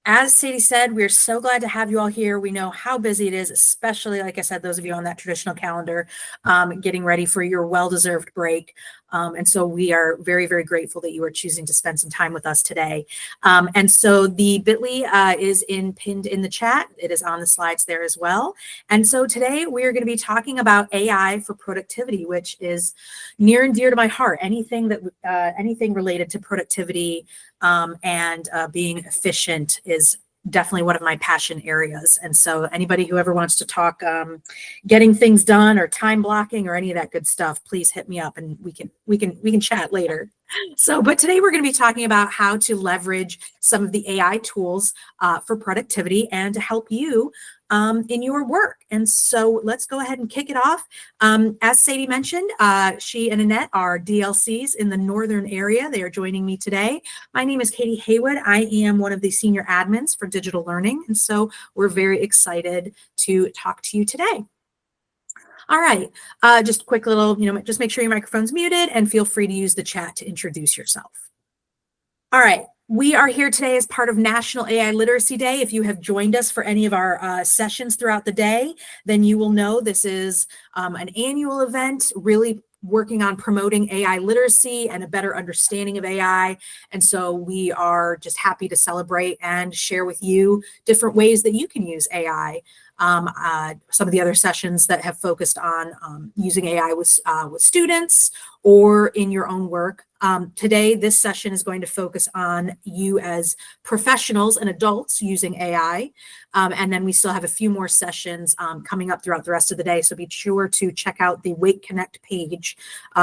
As Sadie said, we're so glad to have you all here. We know how busy it is, especially, like I said, those of you on that traditional calendar, getting ready for your well-deserved break. And so we are very, very grateful that you are choosing to spend some time with us today. And so the bit.ly is pinned in the chat. It is on the slides there as well. And so today we are going to be talking about AI for productivity, which is near and dear to my heart. Anything related to productivity and being efficient is definitely one of my passion areas. And so anybody who ever wants to talk getting things done or time blocking or any of that good stuff, please hit me up and we can chat later. So, but today we're going to be talking about how to leverage some of the AI tools for productivity and to help you in your work. And so let's go ahead and kick it off. As Sadie mentioned, she and Annette are DLCs in the northern area. They are joining me today. My name is Katie Haywood. I am one of the senior admins for digital learning. And so we're very excited to talk to you today. All right, just a quick little, just make sure your microphone's muted and feel free to use the chat to introduce yourself. All right. We are here today as part of National AI Literacy Day. If you have joined us for any of our sessions throughout the day, then you will know this is an annual event really working on promoting AI literacy and a better understanding of AI. And so we are just happy to celebrate and share with you different ways that you can use AI. Some of the other sessions that have focused on using AI with students or in your own work. Today, this session is going to focus on you as professionals and adults using AI. And then we still have a few more sessions coming up throughout the rest of the day. So be sure to check out the Wake Connect page,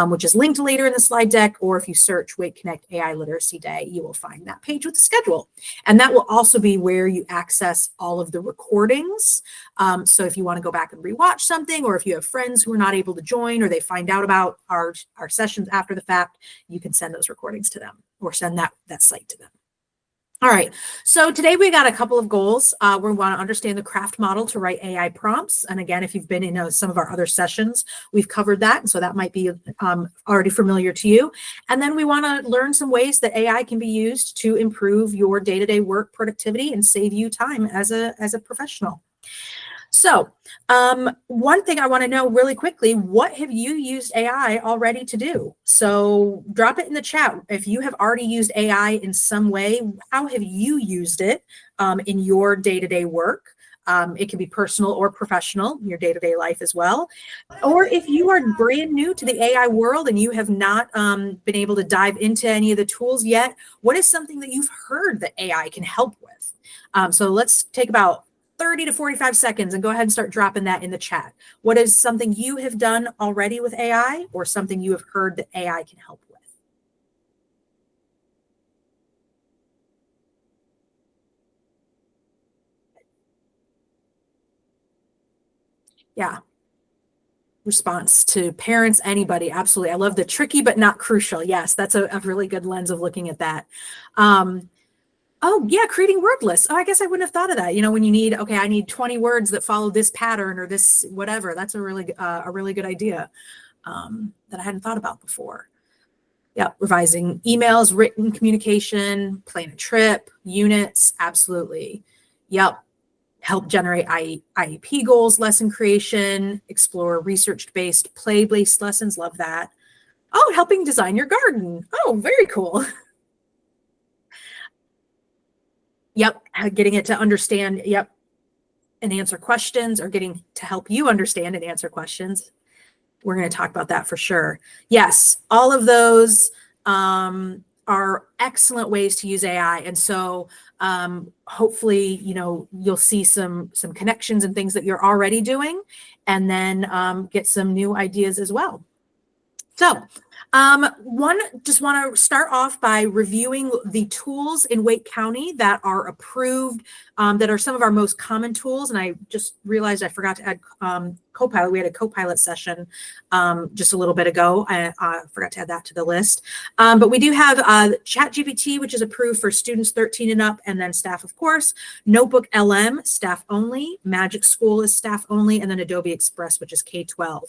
which is linked later in the slide deck, or if you search Wake Connect AI Literacy Day, you will find that page with the schedule. And that will also be where you access all of the recordings. So if you want to go back and rewatch something, or if you have friends who are not able to join, or they find out about our sessions after the fact, you can send those recordings to them or send that site to them. All right, so today we got a couple of goals. We want to understand the craft model to write AI prompts. And again, if you've been in some of our other sessions, we've covered that. And so that might be already familiar to you. And then we want to learn some ways that AI can be used to improve your day-to-day work productivity and save you time as a professional. So one thing I want to know really quickly, what have you used AI already to do? So drop it in the chat. If you have already used AI in some way, how have you used it in your day-to-day work? It can be personal or professional, your day-to-day life as well. Or if you are brand new to the AI world and you have not been able to dive into any of the tools yet, what is something that you've heard that AI can help with? So let's take about 30 to 45 seconds and go ahead and start dropping that in the chat. What is something you have done already with AI or something you have heard that AI can help with? Yeah. Response to parents, anybody. Absolutely. I love the tricky but not crucial. Yes, that's a really good lens of looking at that. Oh, yeah, creating word lists. Oh, I guess I wouldn't have thought of that. When you need, okay, I need 20 words that follow this pattern or this whatever. That's a really good idea that I hadn't thought about before. Yeah, revising emails, written communication, plan a trip, units, absolutely. Yep. Help generate IEP goals, lesson creation, explore research-based, play-based lessons. Love that. Oh, helping design your garden. Oh, very cool. Yep, getting it to understand, yep, and answer questions, or getting to help you understand and answer questions. We're going to talk about that for sure. Yes, all of those are excellent ways to use AI. And so hopefully, you'll see some connections and things that you're already doing, and then get some new ideas as well. So just want to start off by reviewing the tools in Wake County that are approved, that are some of our most common tools. And I just realized I forgot to add Copilot. We had a Copilot session just a little bit ago. I forgot to add that to the list. But we do have ChatGPT, which is approved for students 13 and up, and then staff, of course. Notebook LM, staff only. Magic School is staff only, and then Adobe Express, which is K-12.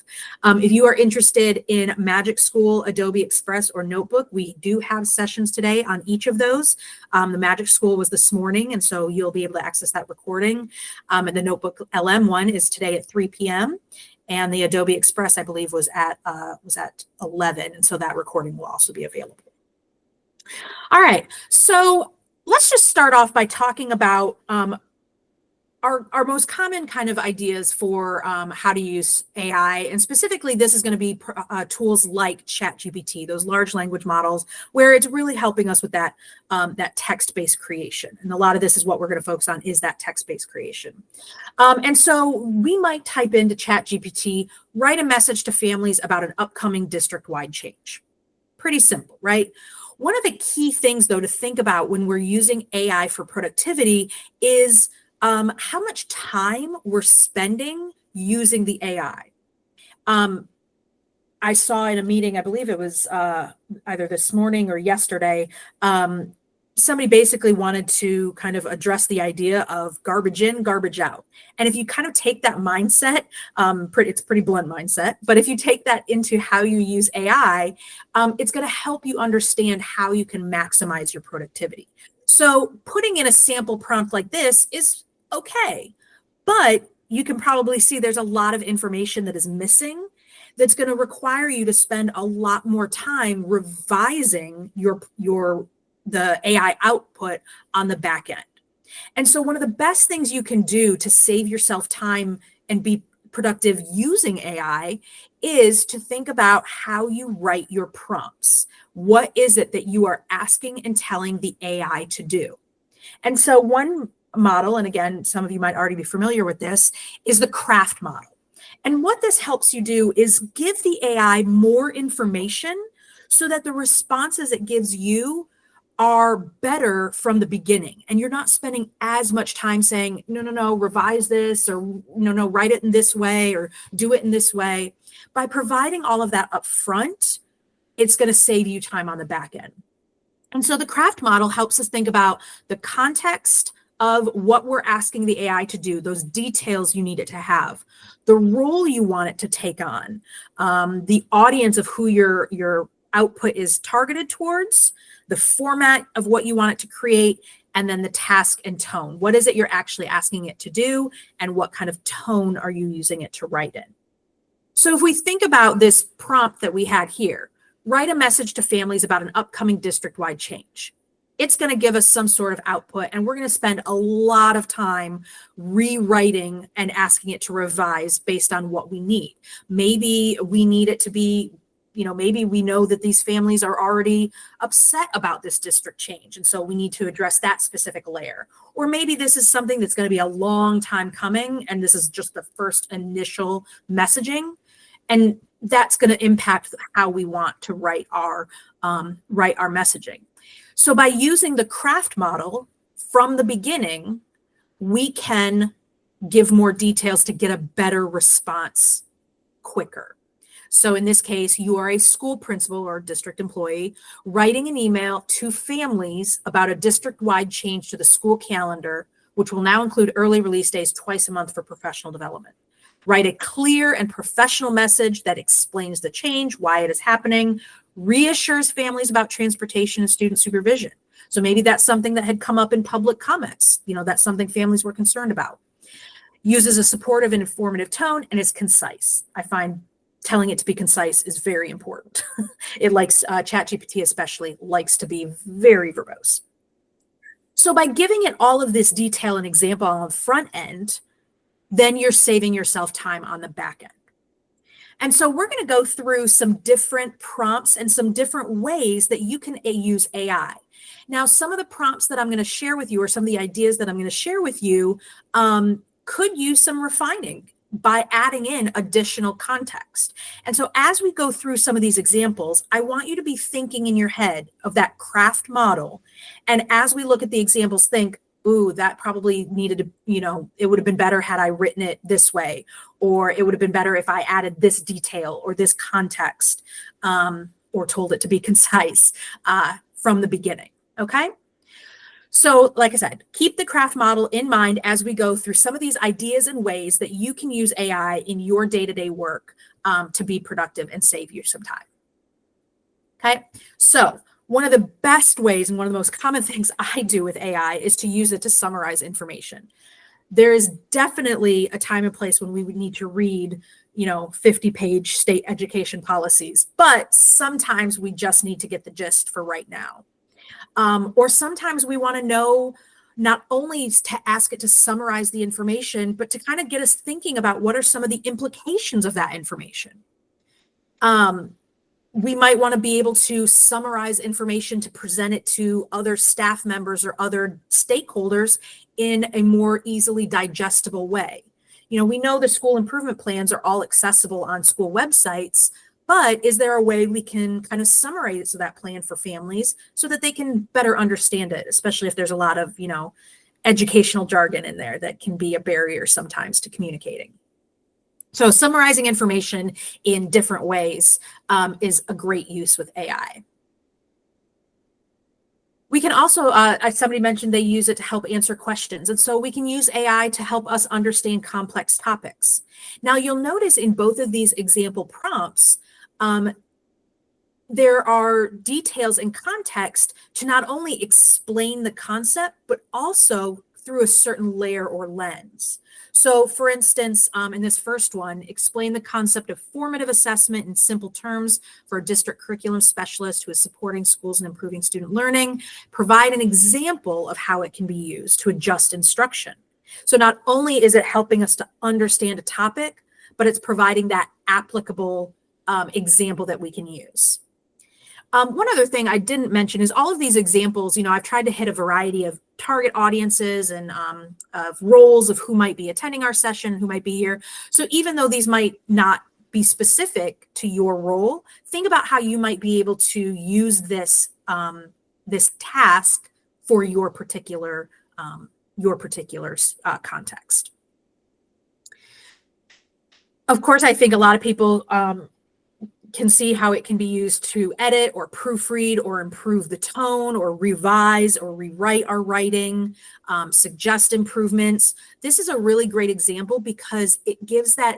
If you are interested in Magic School School, Adobe Express, or Notebook. We do have sessions today on each of those. The Magic School was this morning, and so you'll be able to access that recording. And the Notebook LM one is today at 3 p.m. And the Adobe Express, I believe, was at 11, and so that recording will also be available. All right, so let's just start off by talking about our most common kind of ideas for how to use AI. And specifically, this is going to be tools like ChatGPT, those large language models, where it's really helping us with that, that text-based creation. And a lot of this is what we're going to focus on, is that text-based creation. And so we might type into ChatGPT, write a message to families about an upcoming district-wide change. Pretty simple, right? One of the key things, though, to think about when we're using AI for productivity is how much time we're spending using the AI. I saw in a meeting, I believe it was either this morning or yesterday, somebody basically wanted to kind of address the idea of garbage in, garbage out. And if you kind of take that mindset, it's a pretty blunt mindset, but if you take that into how you use AI, it's going to help you understand how you can maximize your productivity. So putting in a sample prompt like this is okay, but you can probably see there's a lot of information that is missing that's going to require you to spend a lot more time revising the AI output on the back end. And so one of the best things you can do to save yourself time and be productive using AI is to think about how you write your prompts. What is it that you are asking and telling the AI to do? And so one model, and again, some of you might already be familiar with this, is the craft model. And what this helps you do is give the AI more information so that the responses it gives you are better from the beginning. And you're not spending as much time saying, no, revise this, or no, write it in this way, or do it in this way. By providing all of that up front, it's going to save you time on the back end. And so the craft model helps us think about the context of what we're asking the AI to do, those details you need it to have, the role you want it to take on, the audience of who your output is targeted towards, the format of what you want it to create, and then the task and tone. What is it you're actually asking it to do, and what kind of tone are you using it to write in? So if we think about this prompt that we had here, write a message to families about an upcoming district-wide change. It's going to give us some sort of output, and we're going to spend a lot of time rewriting and asking it to revise based on what we need. Maybe we need it to be, maybe we know that these families are already upset about this district change, and so we need to address that specific layer. Or maybe this is something that's going to be a long time coming, and this is just the first initial messaging, and that's going to impact how we want to write our messaging. So by using the craft model from the beginning, we can give more details to get a better response quicker. So in this case, you are a school principal or district employee writing an email to families about a district-wide change to the school calendar, which will now include early release days twice a month for professional development. Write a clear and professional message that explains the change, why it is happening, reassures families about transportation and student supervision. So maybe that's something that had come up in public comments. That's something families were concerned about. Uses a supportive and informative tone and is concise. I find telling it to be concise is very important. It likes, ChatGPT especially, likes to be very verbose. So by giving it all of this detail and example on the front end, then you're saving yourself time on the back end. And so we're going to go through some different prompts and some different ways that you can use AI. Now, some of the prompts that I'm going to share with you, or some of the ideas that I'm going to share with you, could use some refining by adding in additional context. And so as we go through some of these examples, I want you to be thinking in your head of that craft model. And as we look at the examples, think, ooh, that probably needed to, it would have been better had I written it this way, or it would have been better if I added this detail or this context, or told it to be concise from the beginning, okay? So like I said, keep the craft model in mind as we go through some of these ideas and ways that you can use AI in your day-to-day work to be productive and save you some time. Okay, so one of the best ways and one of the most common things I do with AI is to use it to summarize information. There is definitely a time and place when we would need to read, 50-page state education policies, but sometimes we just need to get the gist for right now. Or sometimes we want to know not only to ask it to summarize the information, but to kind of get us thinking about what are some of the implications of that information. We might want to be able to summarize information to present it to other staff members or other stakeholders in a more easily digestible way. We know the school improvement plans are all accessible on school websites, but is there a way we can kind of summarize that plan for families so that they can better understand it, especially if there's a lot of, educational jargon in there that can be a barrier sometimes to communicating. So summarizing information in different ways is a great use with AI. We can also, somebody mentioned they use it to help answer questions. And so we can use AI to help us understand complex topics. Now you'll notice in both of these example prompts, there are details and context to not only explain the concept, but also through a certain layer or lens. So for instance, in this first one, explain the concept of formative assessment in simple terms for a district curriculum specialist who is supporting schools and improving student learning. Provide an example of how it can be used to adjust instruction. So not only is it helping us to understand a topic, but it's providing that applicable example that we can use. One other thing I didn't mention is all of these examples, I've tried to hit a variety of target audiences and of roles of who might be attending our session, who might be here. So even though these might not be specific to your role, think about how you might be able to use this, this task for your particular context. Of course, I think a lot of people can see how it can be used to edit or proofread or improve the tone or revise or rewrite our writing, suggest improvements. This is a really great example because it gives that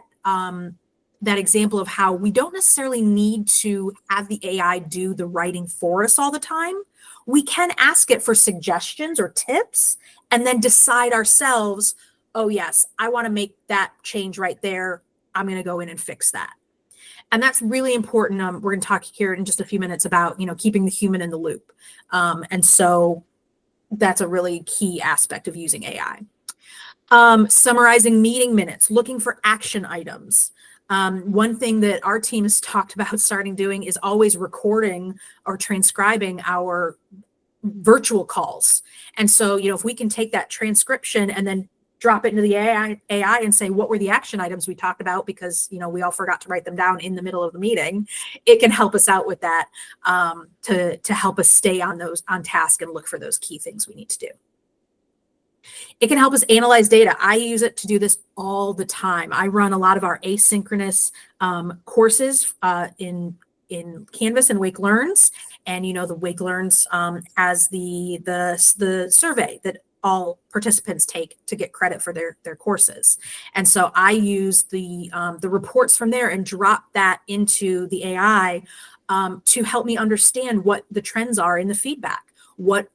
example of how we don't necessarily need to have the AI do the writing for us all the time. We can ask it for suggestions or tips and then decide ourselves, oh yes, I want to make that change right there. I'm going to go in and fix that. And that's really important. We're going to talk here in just a few minutes about, keeping the human in the loop. And so that's a really key aspect of using AI. Summarizing meeting minutes, looking for action items. One thing that our team has talked about starting doing is always recording or transcribing our virtual calls. And so, if we can take that transcription and then drop it into the AI and say, what were the action items we talked about? Because, we all forgot to write them down in the middle of the meeting. It can help us out with that to help us stay on task and look for those key things we need to do. It can help us analyze data. I use it to do this all the time. I run a lot of our asynchronous courses in Canvas and Wake Learns. And, the Wake Learns has the survey that all participants take to get credit for their courses. And so I use the reports from there and drop that into the AI to help me understand what the trends are in the feedback. What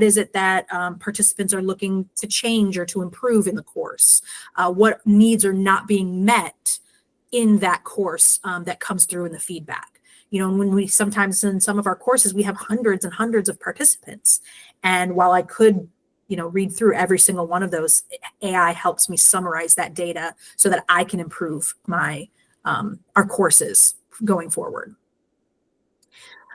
is it that participants are looking to change or to improve in the course? What needs are not being met in that course that comes through in the feedback? And when we sometimes in some of our courses, we have hundreds and hundreds of participants. And while I could read through every single one of those, AI helps me summarize that data so that I can improve my our courses going forward.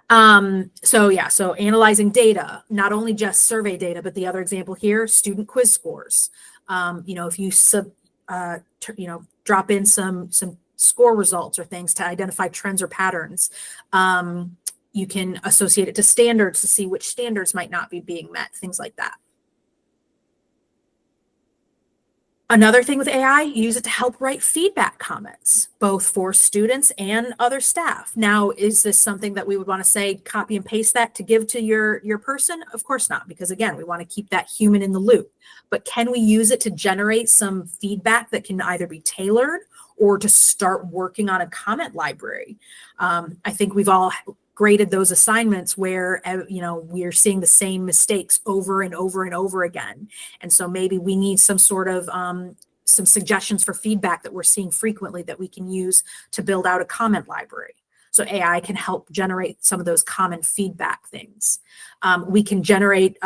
So analyzing data, not only just survey data, but the other example here, student quiz scores. If you drop in some score results or things to identify trends or patterns, you can associate it to standards to see which standards might not be being met, things like that. Another thing with AI, use it to help write feedback comments, both for students and other staff. Now, is this something that we would want to say, copy and paste that to give to your person? Of course not, because again, we want to keep that human in the loop. But can we use it to generate some feedback that can either be tailored or to start working on a comment library? I think we've all graded those assignments where, we're seeing the same mistakes over and over and over again. And so maybe we need some sort of some suggestions for feedback that we're seeing frequently that we can use to build out a comment library. So AI can help generate some of those common feedback things. We can generate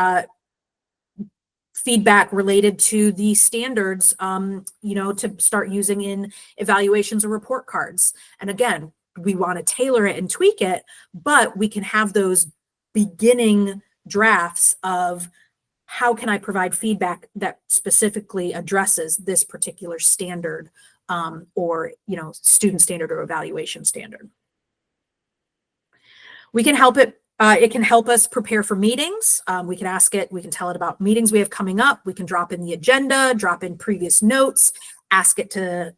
feedback related to the standards, to start using in evaluations or report cards. And again, we want to tailor it and tweak it, but we can have those beginning drafts of how can I provide feedback that specifically addresses this particular standard, or student standard or evaluation standard. We can help it. It can help us prepare for meetings. We can ask it, we can tell it about meetings we have coming up. We can drop in the agenda, drop in previous notes, ask it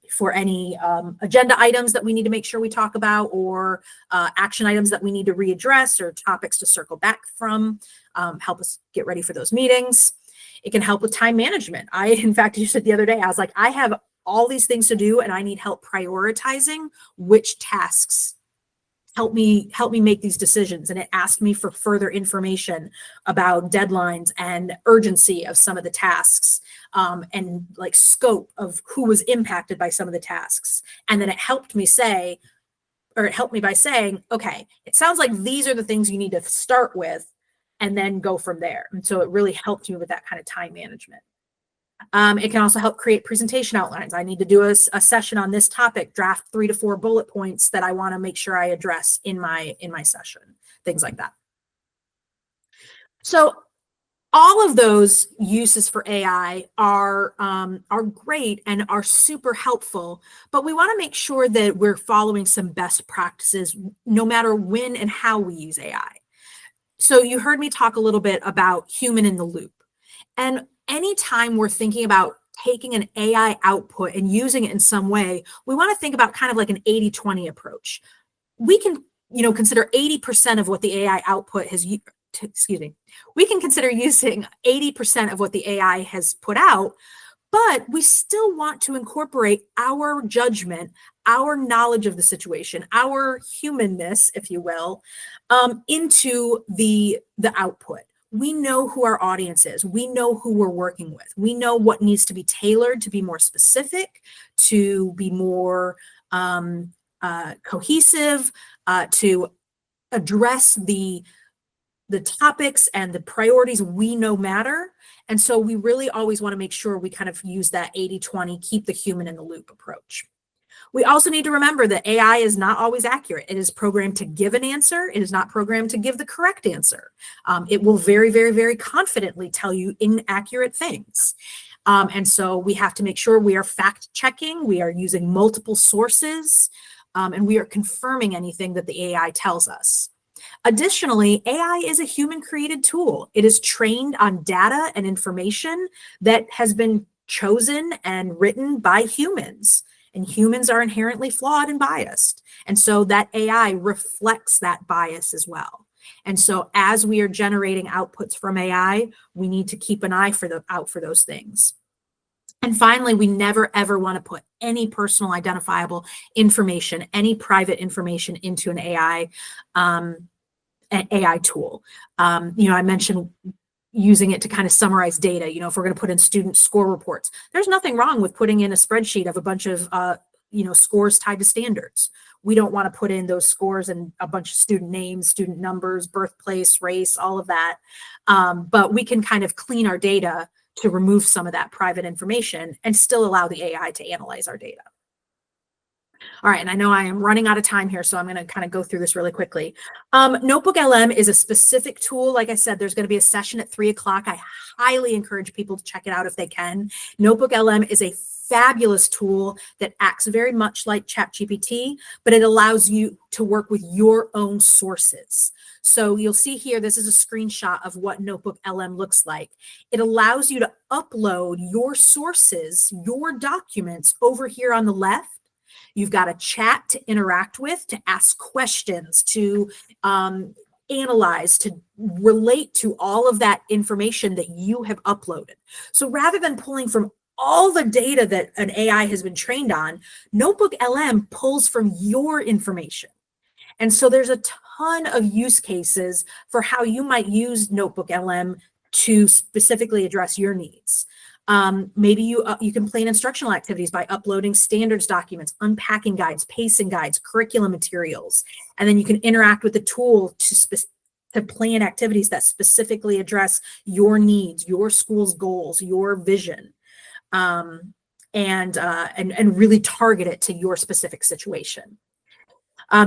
for any agenda items that we need to make sure we talk about, or action items that we need to readdress, or topics to circle back from, help us get ready for those meetings. It can help with time management. In fact, you said the other day, I was like, I have all these things to do and I need help prioritizing which tasks. Help me make these decisions. And it asked me for further information about deadlines and urgency of some of the tasks, and like scope of who was impacted by some of the tasks. And then it helped me by saying, okay, it sounds like these are the things you need to start with and then go from there. And so it really helped me with that kind of time management. It can also help create presentation outlines. I need to do a session on this topic, draft 3 to 4 bullet points that I want to make sure I address in my session, things like that. So all of those uses for AI are great and are super helpful, but we want to make sure that we're following some best practices no matter when and how we use AI. So you heard me talk a little bit about human in the loop. And anytime we're thinking about taking an AI output and using it in some way, we want to think about kind of like an 80-20 approach. We can, consider 80% of what the AI output has, we can consider using 80% of what the AI has put out, but we still want to incorporate our judgment, our knowledge of the situation, our humanness, if you will, into the output. We know who our audience is. We know who we're working with. We know what needs to be tailored to be more specific, to be more cohesive, to address the topics and the priorities we know matter. And so we really always want to make sure we kind of use that 80-20, keep the human in the loop approach. We also need to remember that AI is not always accurate. It is programmed to give an answer. It is not programmed to give the correct answer. It will very, very, very confidently tell you inaccurate things. And so we have to make sure we are fact checking. We are using multiple sources, and we are confirming anything that the AI tells us. Additionally, AI is a human-created tool. It is trained on data and information that has been chosen and written by humans. And humans are inherently flawed and biased. And so that AI reflects that bias as well. And so as we are generating outputs from AI, we need to keep an eye out for those things. And finally, we never, ever want to put any personal identifiable information, any private information into an AI tool. I mentioned using it to kind of summarize data. If we're going to put in student score reports, there's nothing wrong with putting in a spreadsheet of a bunch of, scores tied to standards. We don't want to put in those scores and a bunch of student names, student numbers, birthplace, race, all of that. But we can kind of clean our data to remove some of that private information and still allow the AI to analyze our data. All right, and I know I am running out of time here, so I'm going to kind of go through this really quickly. Notebook LM is a specific tool. Like I said, there's going to be a session at 3 o'clock. I highly encourage people to check it out if they can. Notebook LM is a fabulous tool that acts very much like ChatGPT, but it allows you to work with your own sources. So you'll see here, this is a screenshot of what Notebook LM looks like. It allows you to upload your sources, your documents over here on the left. You've got a chat to interact with, to ask questions, to analyze, to relate to all of that information that you have uploaded. So rather than pulling from all the data that an AI has been trained on, Notebook LM pulls from your information. And so there's a ton of use cases for how you might use Notebook LM to specifically address your needs. Maybe you can plan instructional activities by uploading standards documents, unpacking guides, pacing guides, curriculum materials, and then you can interact with the tool to plan activities that specifically address your needs, your school's goals, your vision, and really target it to your specific situation.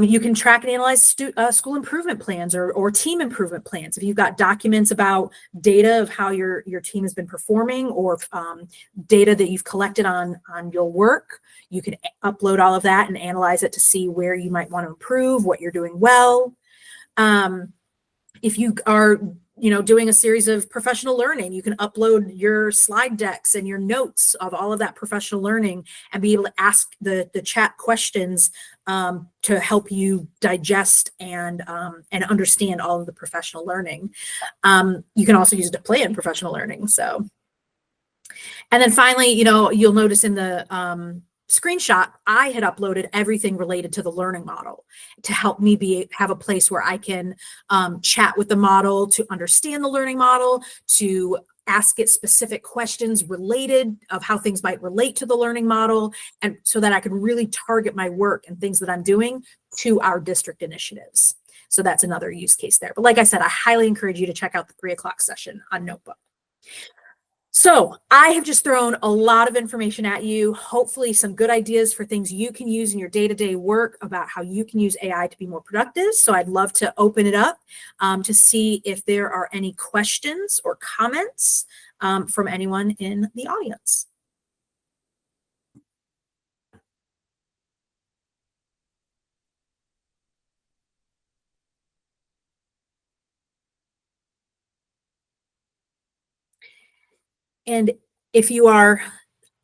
You can track and analyze school improvement plans or team improvement plans. If you've got documents about data of how your team has been performing, or data that you've collected on your work, you can upload all of that and analyze it to see where you might want to improve, what you're doing well. If you are doing a series of professional learning, you can upload your slide decks and your notes of all of that professional learning and be able to ask the chat questions to help you digest and understand all of the professional learning. You can also use it to plan professional learning. So, and then finally, you'll notice in the screenshot, I had uploaded everything related to the learning model to help me have a place where I can chat with the model, to understand the learning model, to ask it specific questions related of how things might relate to the learning model, and so that I can really target my work and things that I'm doing to our district initiatives. So that's another use case there. But like I said, I highly encourage you to check out the 3 o'clock session on Notebook. So I have just thrown a lot of information at you, hopefully some good ideas for things you can use in your day-to-day work about how you can use AI to be more productive. So I'd love to open it up to see if there are any questions or comments from anyone in the audience. And if you are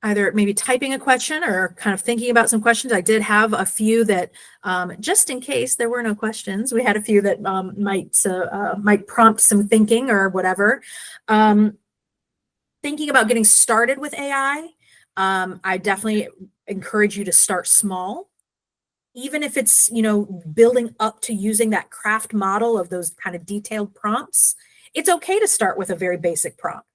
either maybe typing a question or kind of thinking about some questions, I did have a few that, just in case there were no questions, we had a few that might prompt some thinking or whatever. Thinking about getting started with AI, I definitely encourage you to start small. Even if it's, building up to using that craft model of those kind of detailed prompts, it's okay to start with a very basic prompt.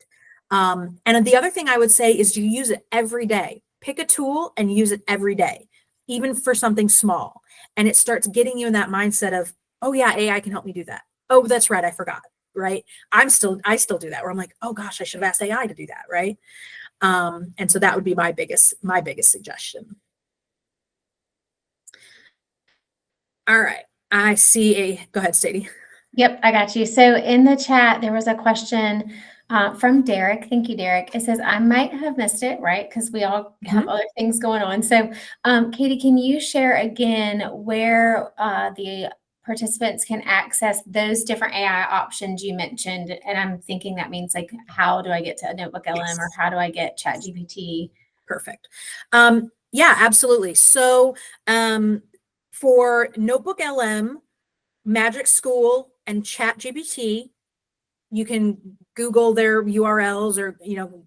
And the other thing I would say is you use it every day. Pick a tool and use it every day, even for something small. And it starts getting you in that mindset of, oh yeah, AI can help me do that. Oh, that's right, I forgot, right? I still do that, where I'm like, oh gosh, I should have asked AI to do that, right? And so that would be my biggest suggestion. All right, I see go ahead, Sadie. Yep, I got you. So in the chat, there was a question from Derek. Thank you, Derek. It says, I might have missed it, right? Because we all have other things going on. So Katie, can you share again where the participants can access those different AI options you mentioned? And I'm thinking that means like, how do I get to a Notebook LM, yes, or how do I get ChatGPT? Perfect. Yeah, absolutely. So for Notebook LM, Magic School, and ChatGPT, you can Google their URLs, or,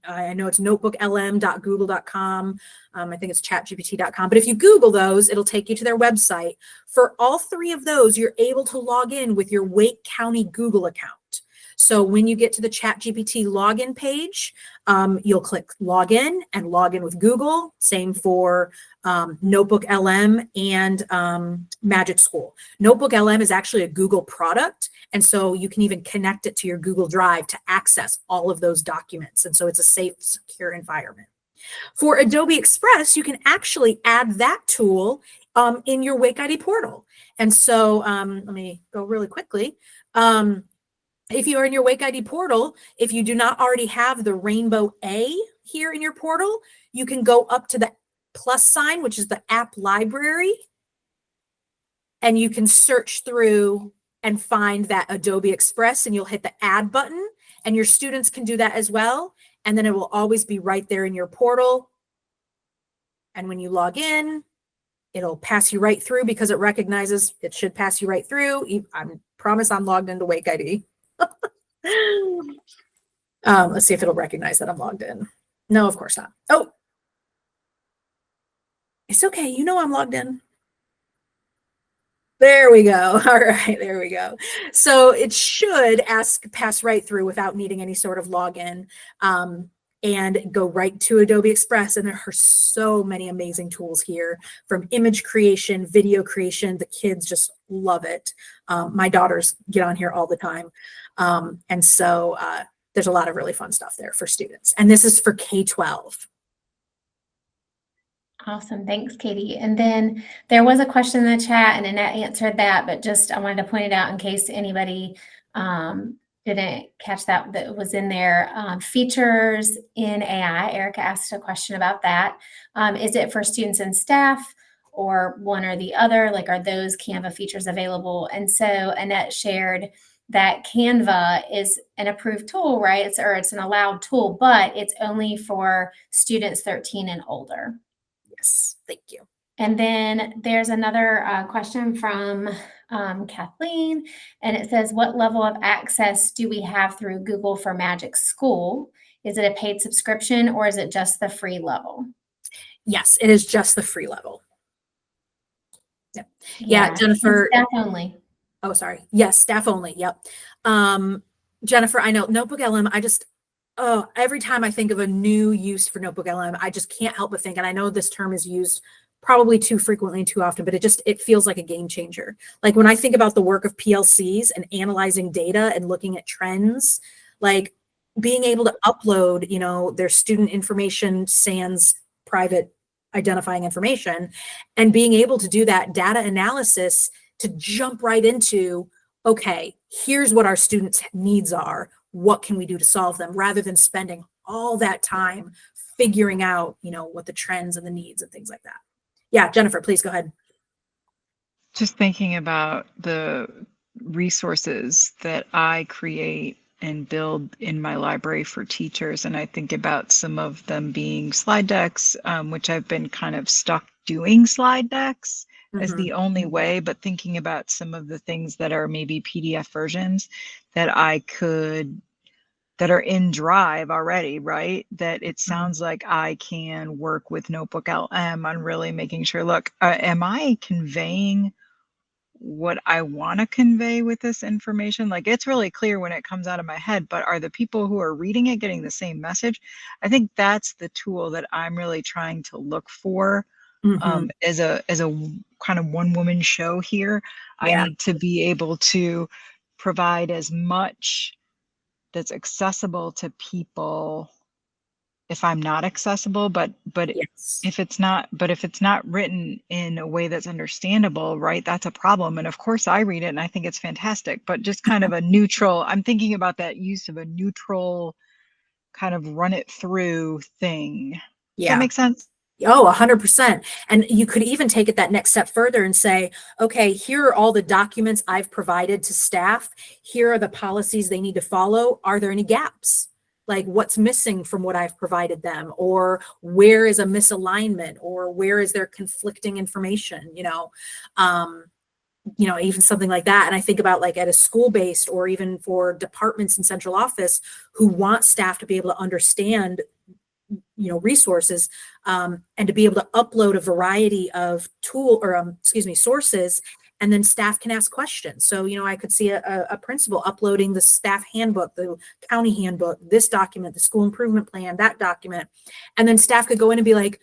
I know it's notebooklm.google.com. I think it's chatgpt.com. But if you Google those, it'll take you to their website. For all 3 of those, you're able to log in with your Wake County Google account. So when you get to the ChatGPT login page, you'll click login and log in with Google. Same for Notebook LM and Magic School. Notebook LM is actually a Google product, and so you can even connect it to your Google Drive to access all of those documents. And so it's a safe, secure environment. For Adobe Express, you can actually add that tool in your Wake ID portal. And so let me go really quickly. If you are in your Wake ID portal, if you do not already have the rainbow A here in your portal, you can go up to the plus sign, which is the app library, and you can search through and find that Adobe Express, and you'll hit the add button, and your students can do that as well. And then it will always be right there in your portal. And when you log in, it'll pass you right through, because it recognizes it should pass you right through. I promise I'm logged into Wake ID. Let's see if it'll recognize that I'm logged in. No, of course not. Oh, it's okay. I'm logged in. There we go. All right, there we go. So it should pass right through without needing any sort of login, and go right to Adobe Express. And there are so many amazing tools here, from image creation, video creation. The kids just love it. My daughters get on here all the time. And so there's a lot of really fun stuff there for students. And this is for K-12. Awesome. Thanks, Katie. And then there was a question in the chat, and Annette answered that, but just I wanted to point it out in case anybody didn't catch that was in there. Features in AI. Erica asked a question about that. Is it for students and staff, or one or the other? Like, are those Canva features available? And so Annette shared that Canva is an approved tool, right? It's an allowed tool, but it's only for students 13 and older. Yes, thank you. And then there's another question from Kathleen, and it says, what level of access do we have through Google for Magic School? Is it a paid subscription, or is it just the free level? Yes, it is just the free level. Yeah, Jennifer. Staff only. Oh, sorry. Yes, staff only. Yep. Jennifer, I know Notebook LM, every time I think of a new use for Notebook LM, I just can't help but think, and I know this term is used probably too frequently and too often, but it feels like a game changer. Like when I think about the work of PLCs and analyzing data and looking at trends, like being able to upload, their student information sans private identifying information, and being able to do that data analysis to jump right into, okay, here's what our students' needs are. What can we do to solve them, rather than spending all that time figuring out, what the trends and the needs and things like that. Yeah, Jennifer, please go ahead. Just thinking about the resources that I create and build in my library for teachers, and I think about some of them being slide decks, which I've been kind of stuck doing slide decks as the only way, but thinking about some of the things that are maybe PDF versions that that are in Drive already, right? That it sounds like I can work with Notebook LM on really making sure, look, am I conveying what I want to convey with this information? Like, it's really clear when it comes out of my head, but are the people who are reading it getting the same message? I think that's the tool that I'm really trying to look for. As a kind of one woman show here. Yeah. I need to be able to provide as much that's accessible to people if I'm not accessible, but yes. if it's not written in a way that's understandable, right, that's a problem. And of course I read it and I think it's fantastic, but just kind of a neutral, I'm thinking about that use of a neutral kind of run it through thing. Yeah. Does that make sense? Oh, 100%. And you could even take it that next step further and say, okay, here are all the documents I've provided to staff. Here are the policies they need to follow. Are there any gaps? Like, what's missing from what I've provided them? Or where is a misalignment? Or where is there conflicting information? Even something like that. And I think about, like, at a school-based, or even for departments in central office who want staff to be able to understand resources, and to be able to upload a variety of sources, and then staff can ask questions. So, I could see a principal uploading the staff handbook, the county handbook, this document, the school improvement plan, that document, and then staff could go in and be like,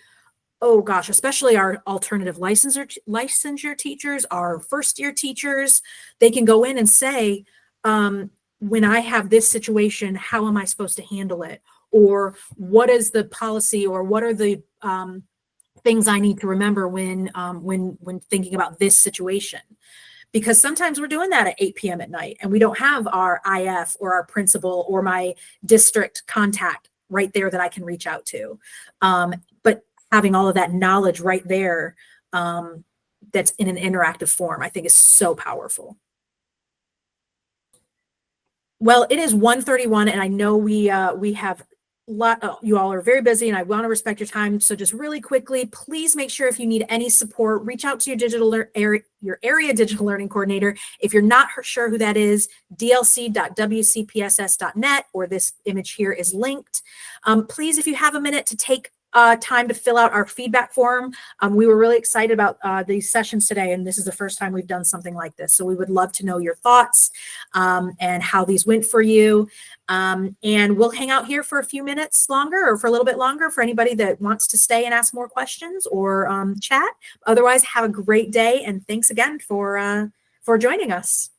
oh gosh, especially our alternative licensure teachers, our first year teachers, they can go in and say, when I have this situation, how am I supposed to handle it? Or what is the policy, or what are the things I need to remember when thinking about this situation? Because sometimes we're doing that at 8 p.m. at night, and we don't have our IF or our principal or my district contact right there that I can reach out to. But having all of that knowledge right there, that's in an interactive form, I think is so powerful. Well, it is 1:31, and I know we have you all are very busy, and I want to respect your time. So just really quickly, please make sure, if you need any support, reach out to your area digital learning coordinator. If you're not sure who that is, dlc.wcpss.net, or this image here is linked. Please, if you have a minute, to take time to fill out our feedback form. We were really excited about these sessions today, and this is the first time we've done something like this. So we would love to know your thoughts and how these went for you. And we'll hang out here for a few minutes longer or for a little bit longer for anybody that wants to stay and ask more questions or chat. Otherwise, have a great day, and thanks again for joining us.